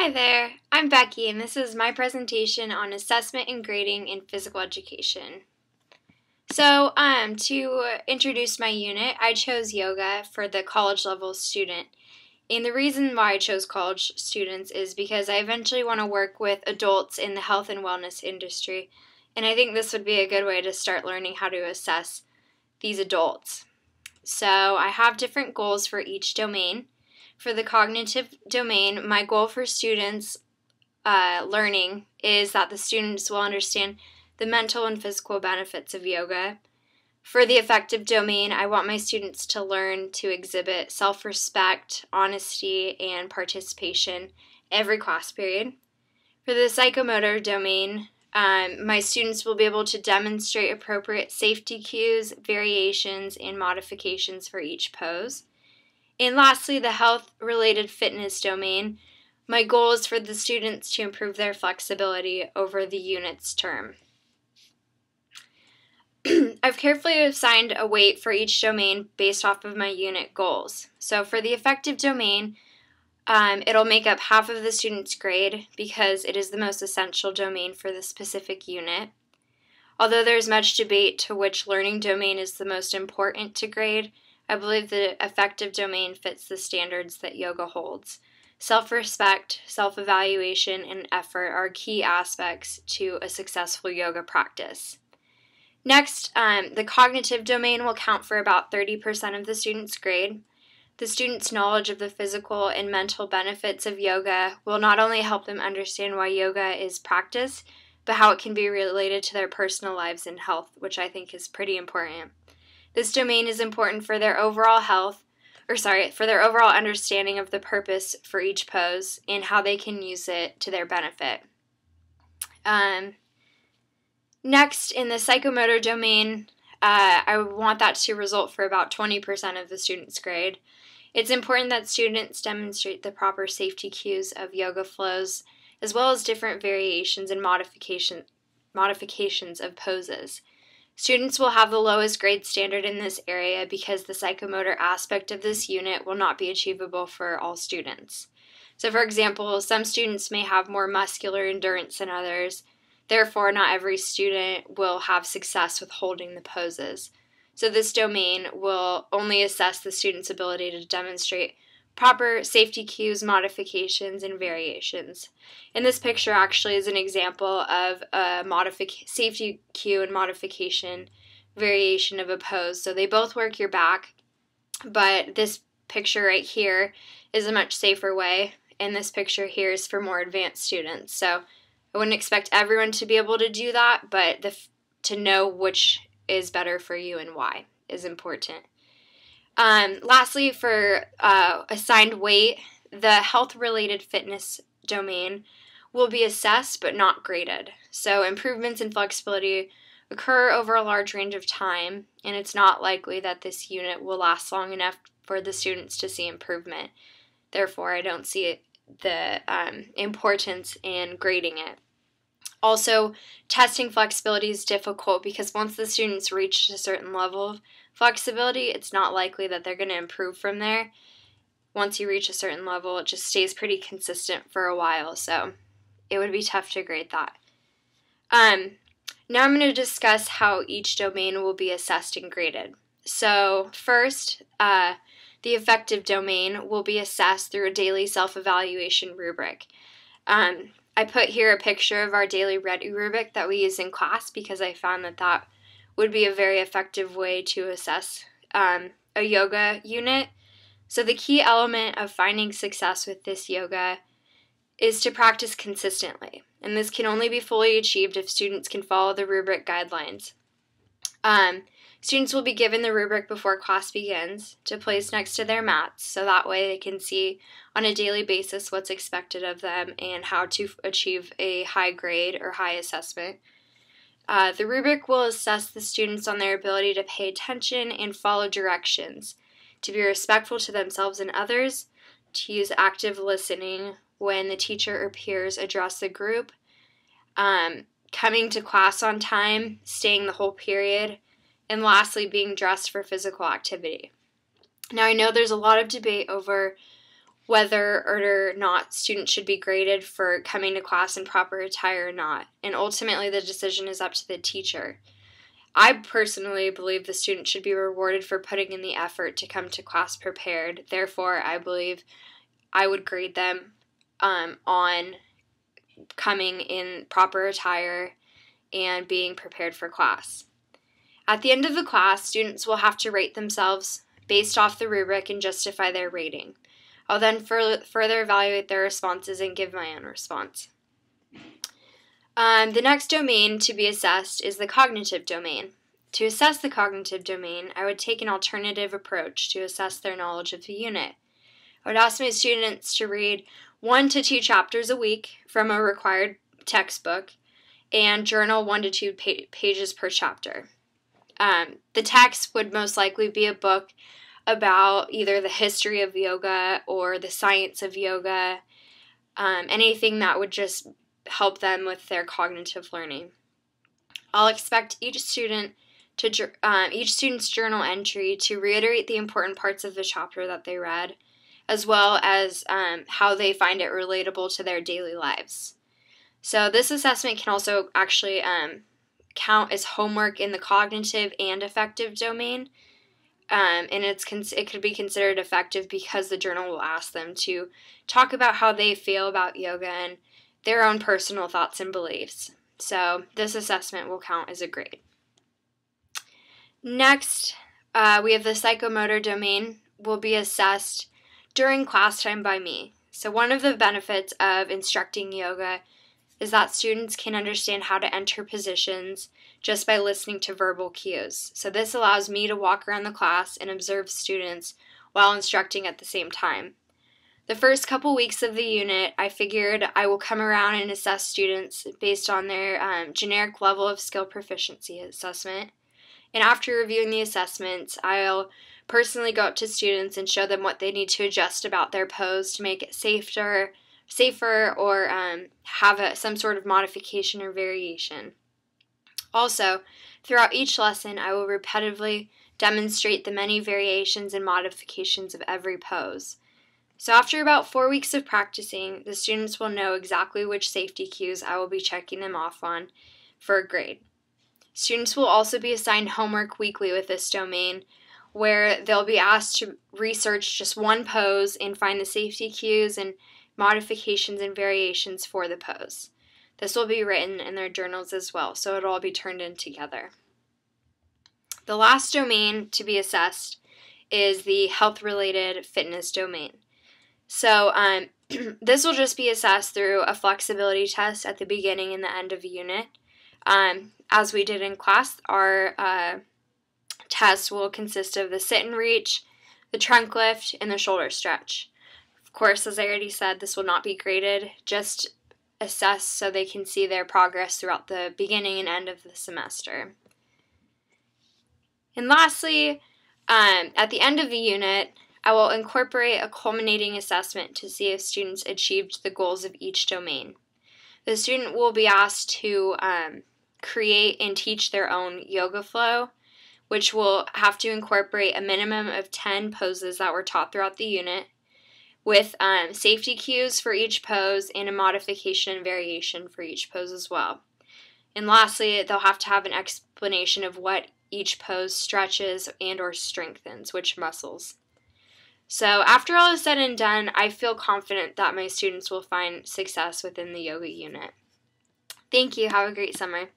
Hi there, I'm Becky and this is my presentation on assessment and grading in physical education. So, to introduce my unit, I chose yoga for the college level student. And the reason why I chose college students is because I eventually want to work with adults in the health and wellness industry. And I think this would be a good way to start learning how to assess these adults. So, I have different goals for each domain. For the cognitive domain, my goal for students learning is that the students will understand the mental and physical benefits of yoga. For the affective domain, I want my students to learn to exhibit self-respect, honesty, and participation every class period. For the psychomotor domain, my students will be able to demonstrate appropriate safety cues, variations, and modifications for each pose. And lastly, the health-related fitness domain, my goal is for the students to improve their flexibility over the unit's term. I've carefully assigned a weight for each domain based off of my unit goals. So for the affective domain, it'll make up half of the student's grade because it is the most essential domain for the specific unit. Although there's much debate to which learning domain is the most important to grade, I believe the affective domain fits the standards that yoga holds. Self-respect, self-evaluation, and effort are key aspects to a successful yoga practice. Next, the cognitive domain will count for about 30% of the student's grade. The student's knowledge of the physical and mental benefits of yoga will not only help them understand why yoga is practiced, but how it can be related to their personal lives and health, which I think is pretty important. This domain is important for their overall for their overall understanding of the purpose for each pose and how they can use it to their benefit. Next, in the psychomotor domain, I want that to result for about 20% of the student's grade. It's important that students demonstrate the proper safety cues of yoga flows, as well as different variations and modifications of poses. Students will have the lowest grade standard in this area because the psychomotor aspect of this unit will not be achievable for all students. So for example, some students may have more muscular endurance than others. Therefore, not every student will have success with holding the poses. So this domain will only assess the student's ability to demonstrate proper safety cues, modifications, and variations. And this picture actually is an example of a safety cue and modification variation of a pose. So they both work your back, but this picture right here is a much safer way, and this picture here is for more advanced students. So I wouldn't expect everyone to be able to do that, but to know which is better for you and why is important. Lastly, for assigned weight, the health-related fitness domain will be assessed but not graded. So improvements in flexibility occur over a large range of time, and it's not likely that this unit will last long enough for the students to see improvement. Therefore, I don't see the importance in grading it. Also, testing flexibility is difficult because once the students reach a certain level of flexibility, it's not likely that they're going to improve from there. Once you reach a certain level, it just stays pretty consistent for a while, so it would be tough to grade that. Now I'm going to discuss how each domain will be assessed and graded. So first, the affective domain will be assessed through a daily self-evaluation rubric. I put here a picture of our daily Ready rubric that we use in class because I found that would be a very effective way to assess a yoga unit. So the key element of finding success with this yoga is to practice consistently, and this can only be fully achieved if students can follow the rubric guidelines. Students will be given the rubric before class begins to place next to their mats, so that way they can see on a daily basis what's expected of them and how to achieve a high grade or high assessment. The rubric will assess the students on their ability to pay attention and follow directions, to be respectful to themselves and others, to use active listening when the teacher or peers address the group, coming to class on time, staying the whole period, and lastly, being dressed for physical activity. Now, I know there's a lot of debate over whether or not students should be graded for coming to class in proper attire or not. And ultimately, the decision is up to the teacher. I personally believe the student should be rewarded for putting in the effort to come to class prepared. Therefore, I believe I would grade them on coming in proper attire and being prepared for class. At the end of the class, students will have to rate themselves based off the rubric and justify their rating. I'll then further evaluate their responses and give my own response. The next domain to be assessed is the cognitive domain. To assess the cognitive domain, I would take an alternative approach to assess their knowledge of the unit. I would ask my students to read 1 to 2 chapters a week from a required textbook and journal 1 to 2 pages per chapter. The text would most likely be a book about either the history of yoga or the science of yoga, anything that would just help them with their cognitive learning. I'll expect each student's journal entry to reiterate the important parts of the chapter that they read, as well as how they find it relatable to their daily lives. So this assessment can also actually count as homework in the cognitive and affective domain, and it could be considered effective because the journal will ask them to talk about how they feel about yoga and their own personal thoughts and beliefs. So this assessment will count as a grade. Next, we have the psychomotor domain will be assessed during class time by me. So one of the benefits of instructing yoga is that students can understand how to enter positions just by listening to verbal cues. So this allows me to walk around the class and observe students while instructing at the same time. The first couple weeks of the unit, I figured I will come around and assess students based on their generic level of skill proficiency assessment. And after reviewing the assessments, I'll personally go up to students and show them what they need to adjust about their pose to make it safer or have some sort of modification or variation. Also, throughout each lesson, I will repetitively demonstrate the many variations and modifications of every pose. So after about 4 weeks of practicing, the students will know exactly which safety cues I will be checking them off on for a grade. Students will also be assigned homework weekly with this domain, where they'll be asked to research just one pose and find the safety cues and modifications and variations for the pose. This will be written in their journals as well, so it'll all be turned in together. The last domain to be assessed is the health-related fitness domain. So this will just be assessed through a flexibility test at the beginning and the end of a unit. As we did in class, our test will consist of the sit and reach, the trunk lift, and the shoulder stretch. Of course, as I already said, this will not be graded, just assessed so they can see their progress throughout the beginning and end of the semester. And lastly, at the end of the unit, I will incorporate a culminating assessment to see if students achieved the goals of each domain. The student will be asked to create and teach their own yoga flow, which will have to incorporate a minimum of 10 poses that were taught throughout the unit, with safety cues for each pose and a modification and variation for each pose as well. And lastly, they'll have to have an explanation of what each pose stretches and or strengthens, which muscles. So after all is said and done, I feel confident that my students will find success within the yoga unit. Thank you. Have a great summer.